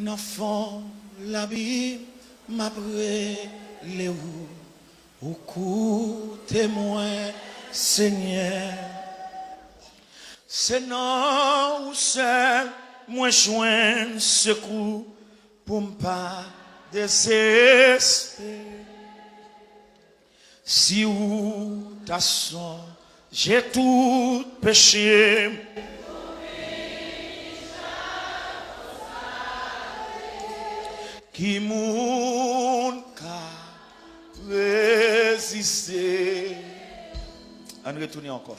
N'enfant la Bible m'après les au coup témoin Seigneur. C'est non ou seul moi joindre secours pour me pas désespérer. Si ou ta son j'ai tout péché. Qui moun ka résister. On retourne encore.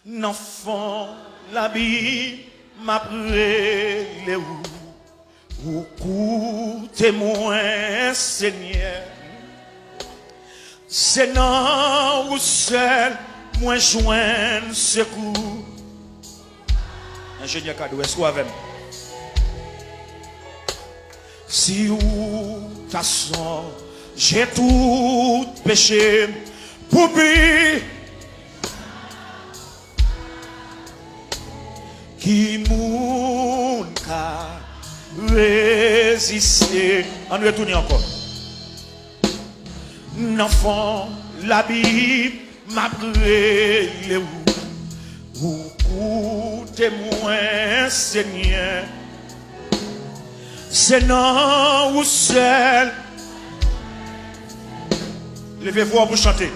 N'enfant la Bible m'après les ou coup témoin Seigneur. C'est non ou seul moi joindre secours. Ingénieur Kadou, est-ce avec moi? Si ou ta son, j'ai tout péché pour lui qui moun ka résister. On retourne encore. N'enfant la Bible m'après les ou témoin Seigneur. C'est non ou seul. Levez-vous pour chanter.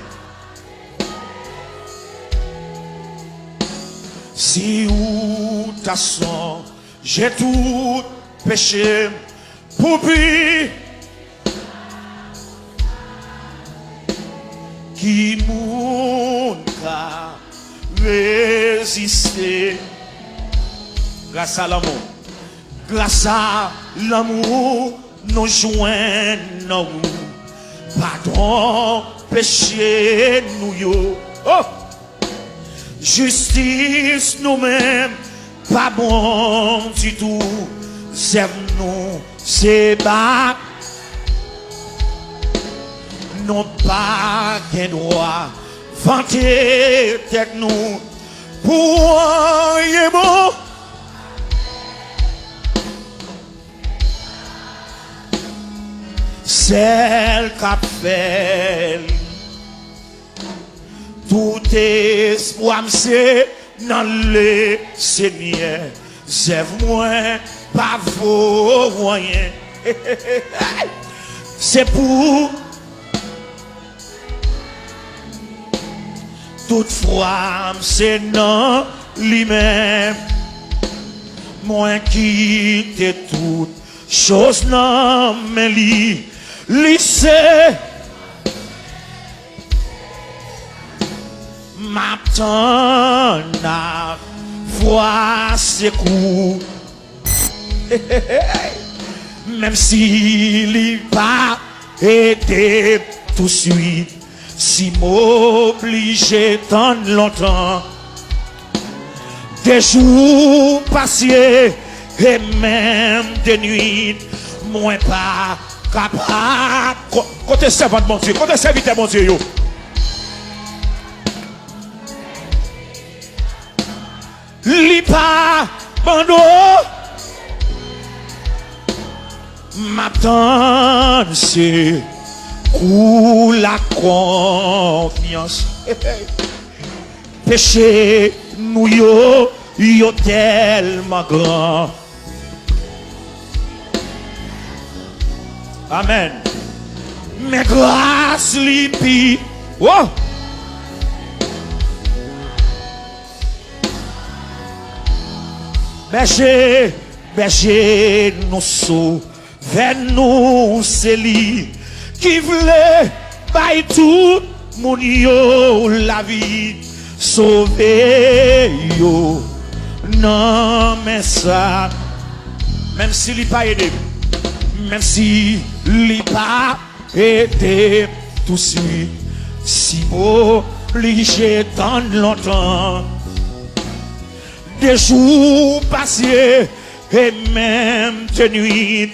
Si ou ta son, j'ai tout péché pour lui qui moun ka résister grâce à l'amour. Grâce à l'amour, nous joignons. Pardon, péché, nous yo. Oh! Justice, nous-mêmes, pas bon du tout. Serve nous, c'est bas. Non pas qu'un droit. Vanter tête nous. Pour rien bon. Celle qu'a fait tout espoir c'est dans le Seigneur. Sève-moi pas vos moyens. C'est pour toutefois c'est dans lui-même. Moi qui t'ai toutes choses non mais lui. Lycée m'attend à voir ses coups. Même s'il n'a pas été tout de suite, si m'oblige tant longtemps, des jours passés et même des nuits, moins pas capable. Côté servant de mon Dieu, côté serviteur mon Dieu. Li pas bando m'attend c'est pour la confiance. Péché nous yo tellement grand. Amen. Mais grâce lipi. Oh! Berger nous sauve, nous c'est lui qui voulait bailler tout mon yo la vie, sauver yo. Non mais ça, même s'il n'est pas aidé, même s'il n'a pas été tout de suite, si obligé tant longtemps. Des jours passés et même de nuit.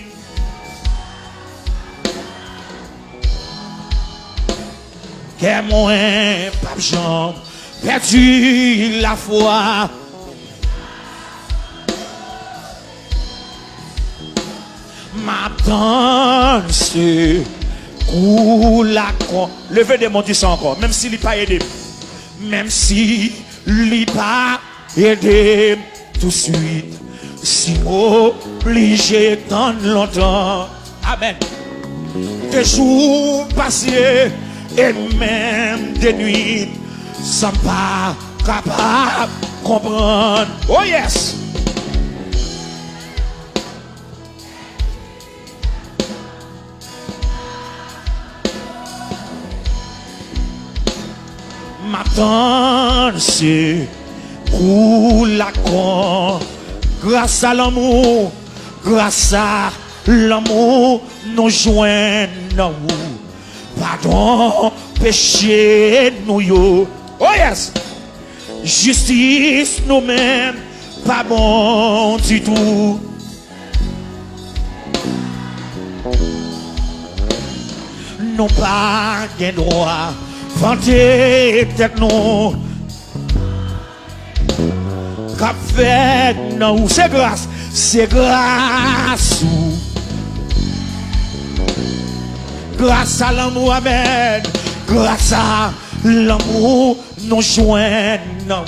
Qu'est moins pas de jambe, perdu la foi. M'attends ce coup la con. Levez des mots ça encore. Même s'il n'est pas aidé. Même si il n'est pas aidé tout de suite. Si obligé tant longtemps. Amen. Des jours passés et même des nuits. Sans pas capable de comprendre. Oh yes. M'attends c'est pour la con. Grâce à l'amour, grâce à l'amour, nous joignons. Pardon, péché, nous yo. Oh yes! Justice, nous-mêmes, pas bon du tout. Nous pas de droit, vanter tête nous. Cap fait, non, c'est grâce, grâce à l'amour, amen. Grâce à l'amour, nous joignons.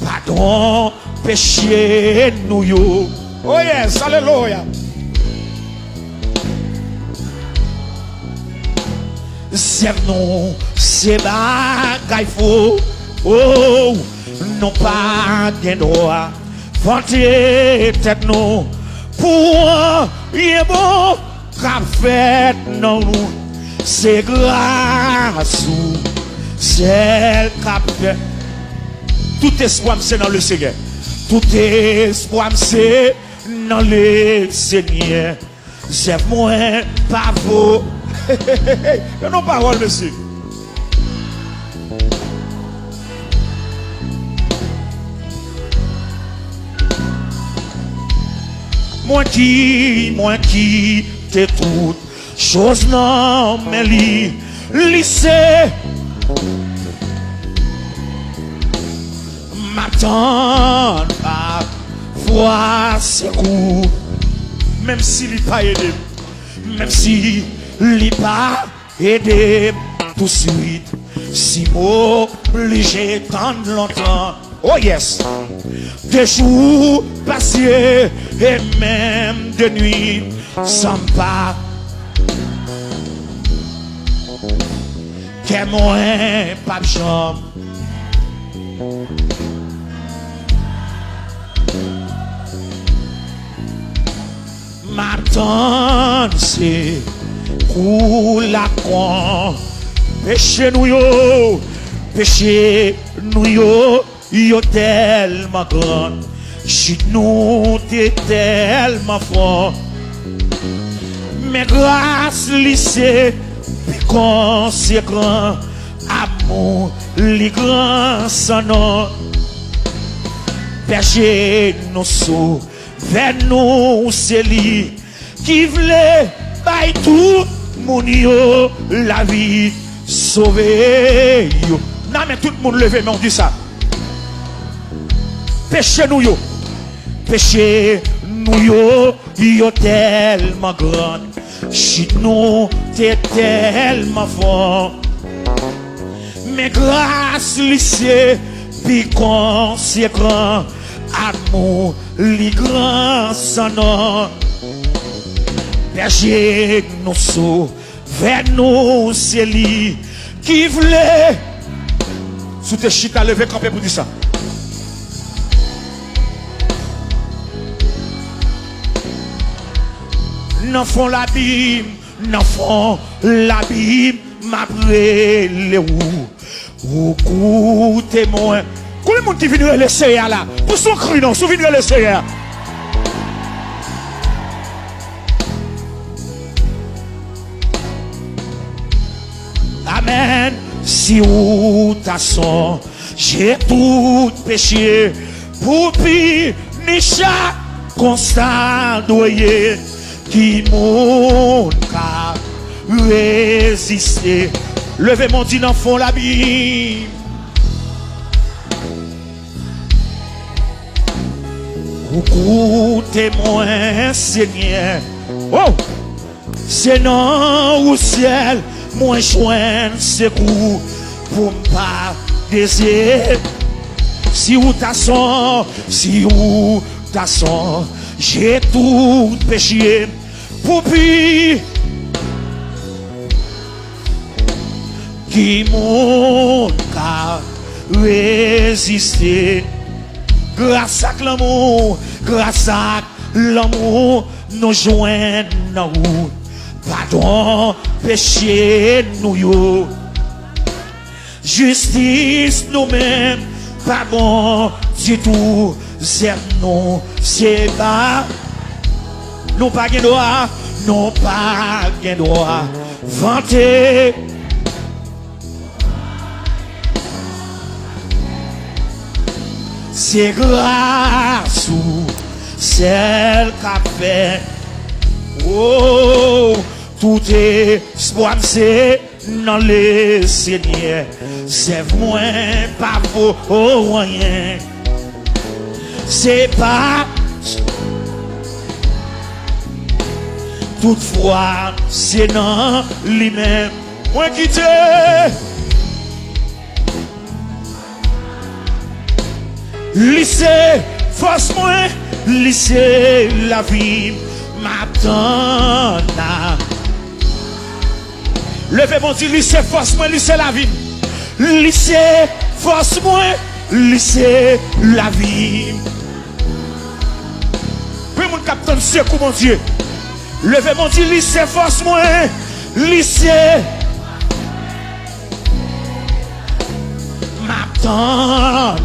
Pardon, péché, nous yo. Oh yes, alléluia. Serve-nous, c'est bagaille faux. Oh, non pas de droit. Vanter tête nous. Pour y bon, qu'a fait non. C'est grâce celle qu'a fait. Tout espoir c'est dans le Seigneur. Tout espoir c'est dans le Seigneur. Serve-moi pas vous. Non parole monsieur. Moi qui t'es toute chose non mais lycée m'attend à voir ses coups. Même s'il n'est pas aidé, même s'il n'est pas aidé tout de suite, si obligé tant longtemps. Oh yes, des jours passés et même de nuit sans pas que moi pas de chambre. M'attends c'est pour la con. Péché nous yo, péché nous yo. Yo tellement grand, chute nous t'es tellement fort. Mais grâce lycée, puis conséquent, amour, les grands son nom. Berger nous sauve, vers nous c'est lui qui voulait bailler tout mon yo la vie sauver yo. Non mais tout le monde levé, mais on dit ça. Péché nous yo, péché nous yo tellement grand, chute nous t'es tellement fort. Mais grâce lycée, puis conséquent, amour, les grands son nom. Berger nous sauve, vers nous c'est lui qui voulait. Sous tes chita levé campé pour dire ça. N'enfant l'abîme, m'après les roues. Ou témoin. Quand le monde qui vient le Seigneur là, pour son cri non, souviens le Seigneur. Amen. Si ou ta son, j'ai tout péché pour punir chaque constant doyer. Qui mon cas résister. Levez mon dit d'enfant l'abîme. Beaucoup témoins, Seigneur, Oh, c'est non au ciel, moi joindre secours pour m'pas désir. Si ou ta son, si ou ta son, j'ai tout péché pour puis qui mon cas résister. Grâce à l'amour, nous joignons nous. Pardon, péché nous yo. Justice nous-mêmes, pardon, du tout, c'est non, c'est pas. Nous pas de droit, nous pas de droit. Vanter. C'est grâce ou celle qu'a fait. Oh, tout est c'est dans les Seigneurs. C'est moins pas faux, oh, rien. C'est pas. Toutefois, c'est dans lui-même. Moi qui t'ai. Lycée, force moi, lycée, la vie m'attend. Levez mon Dieu, lycée, force moi, lycée, la vie. Lycée, force moi, lycée, la vie. Puis mon capitaine, secoue mon Dieu. Levez mon Dieu, lycée, force moi, lycée. M'attend.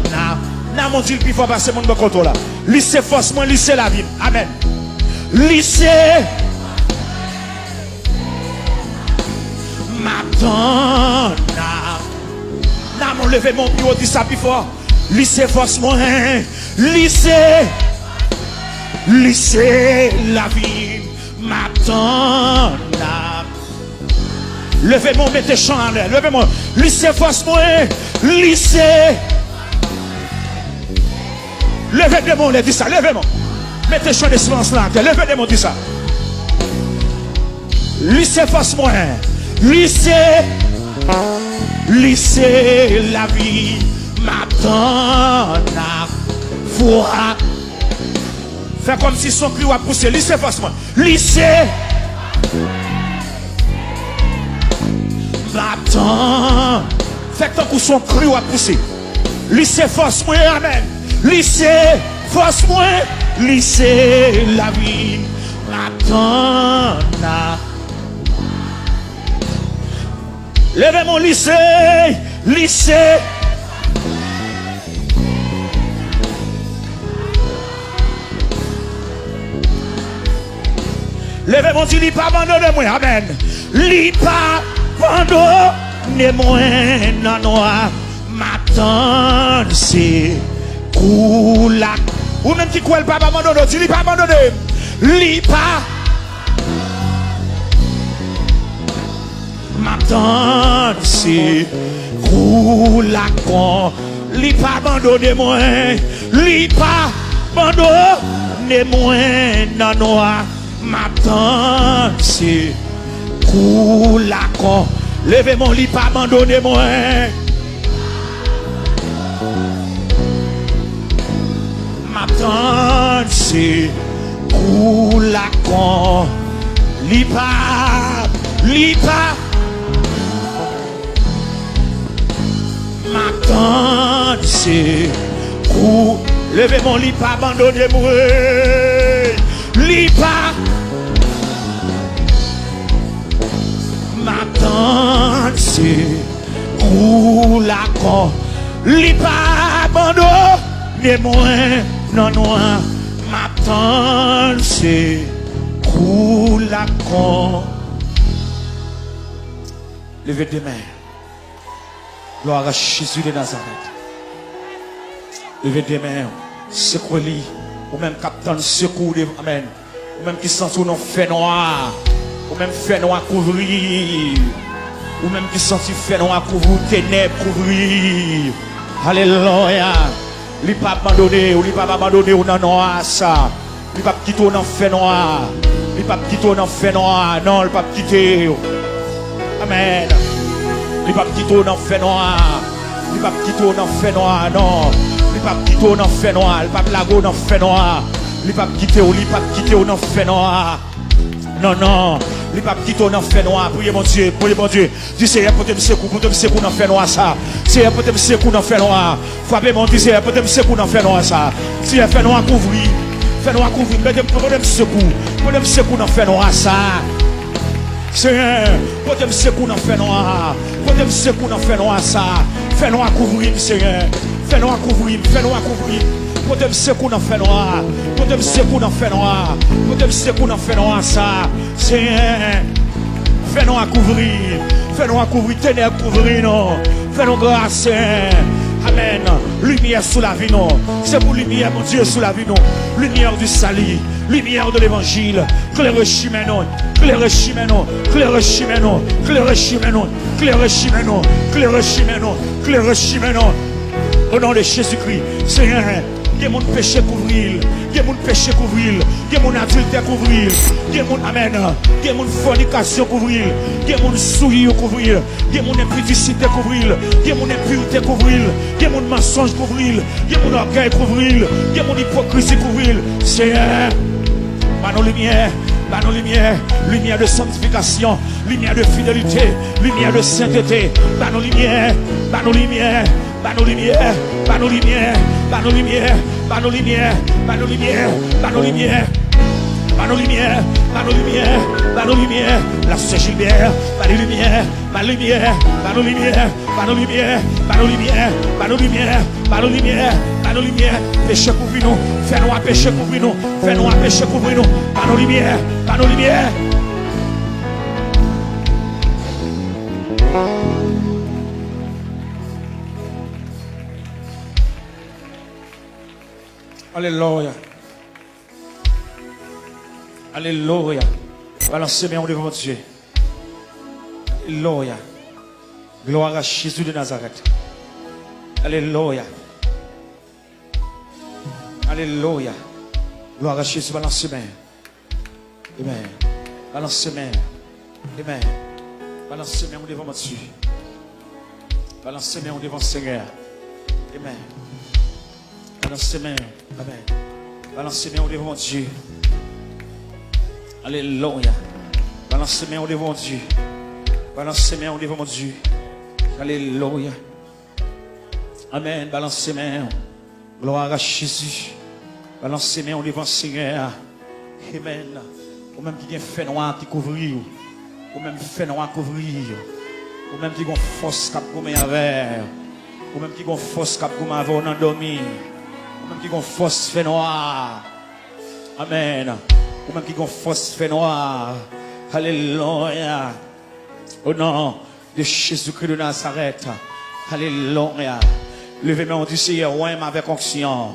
Non, mon Dieu, il faut passer mon bon contrôle là. Lycée force moi, lycée la vie. Amen. Lycée. M'attend. Non, mon levé mon bureau, dit ça plus fort. Lycée force moi. Lycée. Lycée la vie. M'attend. Levez mon mettez chant en l'air. Levez mon. Lycée force moi. Lycée. Levez des mots, dit ça, levez-moi. Mettez chant de silence là, levez des mots, dit ça. Lycée force moi, lycée la vie m'attend à voir. Fais comme si son cri a poussé, lycée force moi, lycée m'attend. Fais comme son cri a poussé, lycée force moi, amen. Lycée, force moi, lycée, la vie m'attend. Levez mon lycée, lycée. Levez mon Dieu, li pas abandonnez-moi, amen. Li pas abandonnez-moi, non, non, m'attend, c'est. Oula. Ou même qui croit le pas abandonné, tu l'as pas abandonné. Li pas. M'attend, c'est. Oula con. Li pas abandonné moi. Li pas abandonné moi. Non, non. M'attend, c'est. Oula con. Levez mon li pas abandonné moi. M'attend, c'est pour la con. Lipa. M'attend, c'est pour. Levez mon lipa, abandonnez-moi. Lipa. M'attend, c'est pour la con. Lipa, abandonnez-moi. Non, non, m'attend, c'est pour la con. Levez des mains. Gloire à Jésus de Nazareth. Levez des mains. Secouez-lui. Ou même capitaine secours. Amen. Ou même qui sent sous nos fait noir. Ou même fait noir couvrir. Ou même qui sent fait noir couvrir. Ténèbres couvrir. Alléluia. Il pas abandonné, ou il pas abandonné ou non noir ça. Il pas quitter ou non fait noir. Il Il pas quitter dans fait noir. Non, il pas quitter. Amen. Il pas quitter dans fait noir. Il pas quitter dans fait noir. Non. Il pas quitter dans fait noir. Il pas blago dans fait noir. Il pas quitter dans fait noir. Non, non. Il pas quitter dans fait noir. Priez mon Dieu, priez mon Dieu. Dis Seigneur pour te me secouer dans fait noir ça. Seigneur pour te me secouer dans fait noir. Frappez mon Dieu, Seigneur pour te me secouer dans fait noir ça. Seigneur fait noir couvrir. Fait noir couvrir. Pour te me secouer. Pour te me secouer dans fait noir ça. Seigneur, pour te me secouer dans fait noir. Pour te me secouer dans fait noir ça. Fait noir couvrir, Seigneur. Fait noir couvrir. Fait noir couvrir. Pour te me secouer dans fait noir. Pour te me secouer dans fait noir. Pour te me secouer dans fait noir ça. Seigneur, fais-nous à couvrir. Fais-nous à couvrir. Ténèbres couvrir, non. Fais-nous grâce, Seigneur. Amen. Lumière sous la vie, non. C'est pour lumière, mon Dieu, sous la vie, non. Lumière du salut. Lumière de l'évangile. Claire chemin, non. Claire chemin, non. Claire chemin, non. Claire chemin, non. Claire chemin, non. Claire chemin, non. Claire chemin, non. Au nom de Jésus-Christ, Seigneur. Il y a mon péché couvrir, il y a mon péché couvrir, il y a mon adultère couvrir, il y a mon amen, il y a mon fornication couvrir, il y a mon souillure couvrir, il y a mon impudicité couvrir, il y a mon impureté couvrir, il y a mon mensonge couvrir, il y a mon orgueil couvrir, il y a mon hypocrisie couvrir. Seigneur, par nos lumières, lumière de sanctification, lumière de fidélité, lumière de sainteté, par nos lumières, par nos lumières. Par nos lumières, par nos lumières, par nos lumières, par nos lumières, par nos lumières, par nos lumières, par nos lumières, par nos lumières, par nos lumières, la Sœur Gilbert, par les lumières, par les lumières, par nos lumières, par nos lumières, par nos lumières, par nos lumières, par nos lumières, par nos lumières, péché couvrir nous, fais-nous à péché couvrir nous, fais-nous à péché couvrir nous, par nos lumières, par nos lumières. Alléluia. Alléluia. Balancez mes mains devant Dieu. Alléluia. Gloire à Jésus de Nazareth. Alléluia. Alléluia. Gloire à Jésus. Balancez mes mains. Amen. Balancez mes mains. Amen. Balancez mes mains devant Dieu. Balancez mes mains devant le Seigneur. Amen. Balancez mes mains. Amen. Balancez mes mains devant Dieu. Alléluia. Balancez mes mains devant Dieu. Balancez mes mains devant Dieu. Alléluia. Amen. Balancez mes mains. Gloire à Jésus. Balancez mes mains devant le Seigneur. Amen. Ou même qui a fait noir qui couvre. Ou même fait noir couvrir. Ou même qui a force cap comme un verre. Ou même qui a force cap comme un verre endormi. Ou même qui ont force fait noir. Amen. Ou même qui ont force fait noir. Alléluia. Au nom de Jésus-Christ de Nazareth. Alléluia. Levez-moi du Seigneur, ouais, avec onction.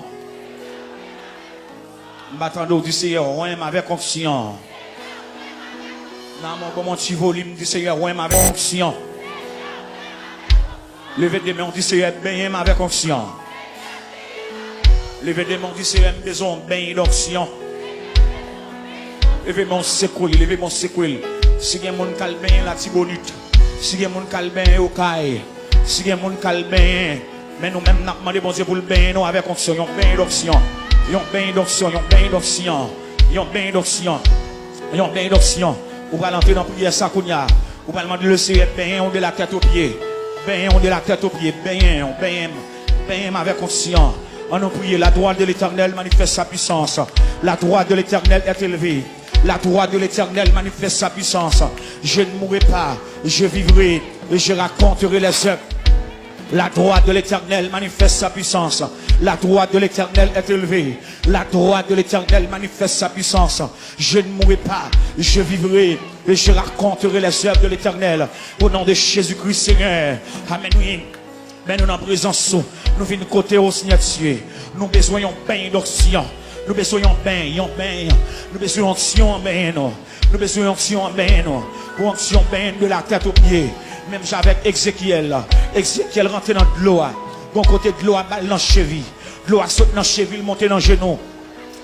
M'attendons du Seigneur, ouais, avec onction. Dans mon petit volume du Seigneur, ouais, avec onction. Levez-moi du Seigneur, bien avec onction. Levez des mains, dit Seigneur, besoin bain d'onction. Levez mon secouille, levez mon secouille. Si il y a mon calbain la tibonite, si il y a mon calbain au caille, si il y a mon calbain, mais nous-mêmes, nous demandons bon Dieu pour le bain, nous avec onction, yon bain d'onction, yon bain d'onction, yon bain d'onction, yon bain d'onction, yon bain d'onction. Vous allez entrer dans la prière ça, vous allez demander le Seigneur, bain, on de la tête aux pieds, bain, on de la tête aux pieds, bain, bain avec onction. On nous prie, la droite de l'Éternel manifeste sa puissance. La droite de l'Éternel est élevée. La droite de l'Éternel manifeste sa puissance. Je ne mourrai pas, je vivrai et je raconterai les œuvres. La droite de l'Éternel manifeste sa puissance. La droite de l'Éternel est élevée. La droite de l'Éternel manifeste sa puissance. Je ne mourrai pas, je vivrai et je raconterai les œuvres de l'Éternel. Au nom de Jésus-Christ, Seigneur. Amen. Oui. Mais nous en présence, nous venons côté au Seigneur Dieu. Nous besoin d'un bain d'onction. Nous besoin d'un bain, nous besoin d'onction en bain, nous besoin d'onction en bain, pour onction bain de la tête aux pieds. Même avec Ézéchiel, Ézéchiel rentre dans de l'eau, bon côté de l'eau, balle dans cheville, l'eau saute dans cheville, monte dans genou.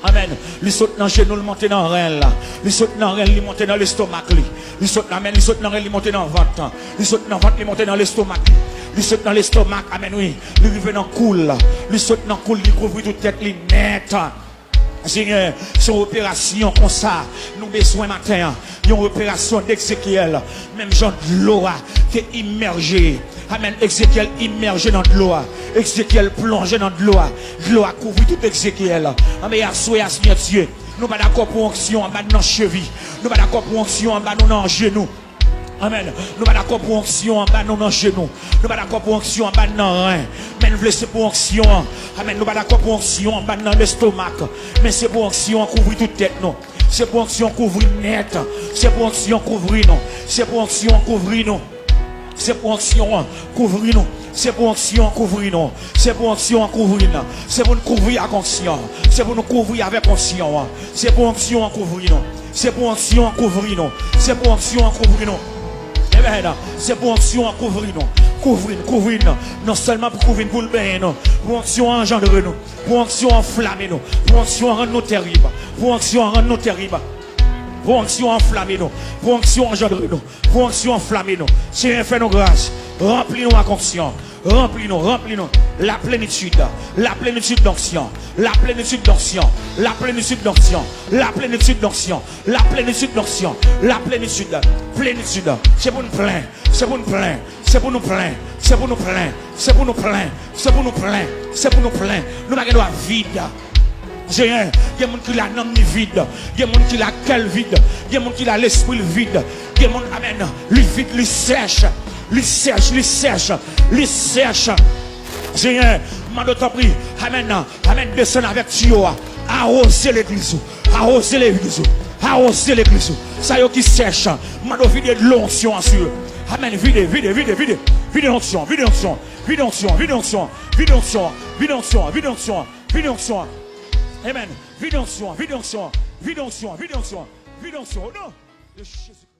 Amen. Il saute dans le genou, il monte dans le rein là. Il saute dans le rein, il monte dans l'estomac. Il saute dans le rein, il monte dans le ventre. Il saute dans le ventre, il monte dans l'estomac. Il saute dans l'estomac. Amen, oui. Il arrive dans le cou. Il saute dans le cou, il couvre toute tête, il net. Seigneur, son opération comme ça, nous besoin matin, une opération d'Ézéchiel, même Jean de l'eau qui est immergé. Amen. Ézéchiel immergé dans de l'eau. Ézéchiel plongé dans de l'eau. De l'eau a couvert tout Ézéchiel. Mais à souhait, Seigneur Dieu, nous pas d'accord pour onction en bas de nos chevilles. Nous pas d'accord pour onction en bas de nos genoux. Amen. Nous pas d'accord pour onction en bas de nos genoux. Nous pas d'accord pour onction en bas de nos reins. Mais nous voulons pour onction. Amen. Nous pas d'accord pour onction en bas de l'estomac. Mais c'est pour onction couvrir toute tête nous. C'est pour onction couvrir net. C'est pour onction couvrir nous. C'est pour onction couvrir nous. C'est pour onction couvrir nous. C'est pour onction couvrir nous. C'est pour onction couvrir nous. C'est pour nous couvrir avec onction. C'est pour nous couvrir avec onction. C'est pour onction couvrir nous. C'est pour onction couvrir nous. C'est pour onction couvrir nous. C'est pour onction couvrir nous. Couvrir nous. Non seulement pour couvrir pour le bien nous. Pour onction engendrer nous. Pour onction enflammer nous. Pour onction rendre nous terribles. Pour onction rendre nous terribles. Pour onction enflammer nous. Pour onction engendrer nous. Pour onction enflammer nous. Seigneur, fais-nous grâce. Remplis-nous à conscience. Remplis-nous. La plénitude d'onction. La plénitude d'onction. La plénitude d'onction. La plénitude d'onction. La plénitude d'onction. La plénitude. Plénitude. C'est pour nous plaindre. C'est pour nous plaindre. C'est pour nous plaindre. C'est pour nous plaindre. C'est pour nous plaindre. C'est pour nous plaindre. C'est pour nous plaindre. Nous n'avons pas vide. Seigneur, il y a des gens qui ont l'âme vide. Il y a des gens qui ont le cœur vide. Il y a des gens qui ont l'esprit vide. Il y a des gens qui amen, lui vide, lui sèche. Lui sèche. Seigneur, mando t'en prie. Amen, descend avec Tio. Arroser l'église. Arroser l'église. Ça y est qui sèche. Mando vide de l'onction sur. Amen, vide l'onction. Amen. Vide onction. Au nom de Jésus.